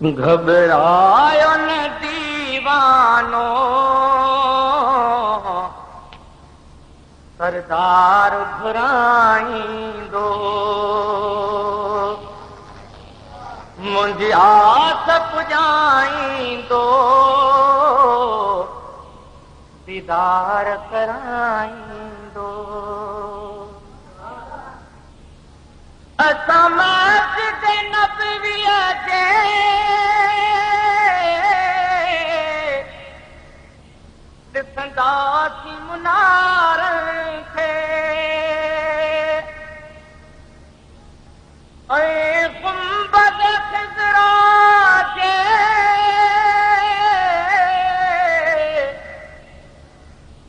घबरायो न दीवानो, सरदार घुराईंदो। मुंहिंजी आस पुॼाईंदो, दीदार कराईंदो। असां मस्जिद नबवीअ जे ॾिसंदासीं मुनारनि खे, ऐं गुंबद ख़िज़रा जे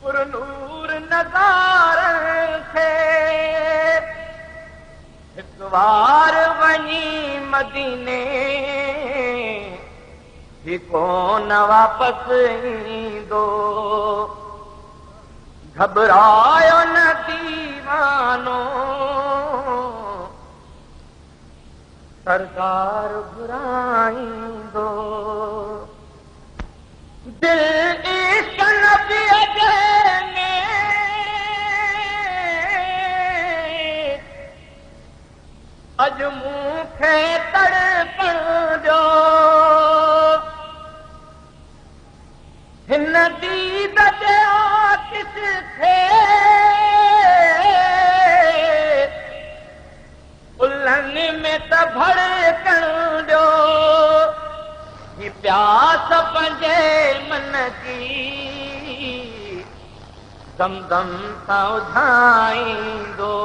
पुरनूर नज़ारनि खे। हिकु बार वञी मदीने ही कोन वापसि ईंदो। घबरायो न दीवानो, सरदार घुराईंदो। दिल इश्क़ नबीअ जे में अॼु मूंखे तड़पण ॾियो। हिन दीद जे आतिश खे उल्हनि में त भड़कण ॾियो। ही प्यास पंहिंजे मन जी दमदम सां उधाईंदो।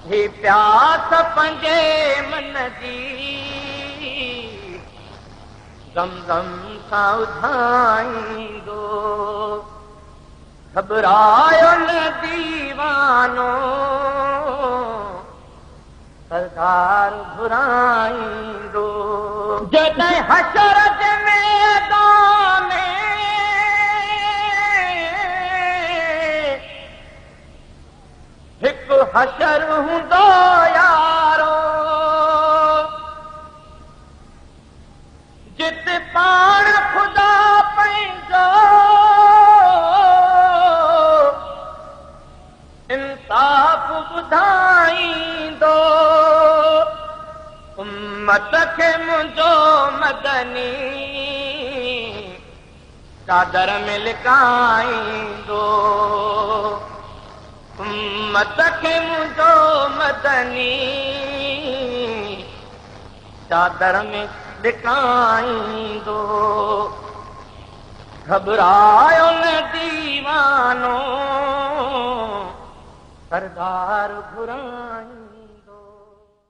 ही प्यास पंहिंजे मन जी दमदम सां उधाईंदो। घबरायो न दीवानो, सरदार घुराईंदो। जॾहिं हशर जे मैदान में हिकु हशर हूंदो यारो, जिते पाण ख़ुदा पंहिंजो इंसाफ़ ॿुधाईंदो। उम्मत खे मुंहिंजो मदनी चादर में लिकाईंदो। उम्मत खे मुंहिंजो मदनी चादर में लिकाईंदो। घबरायो न दीवानो, सरदार घुराईंदो।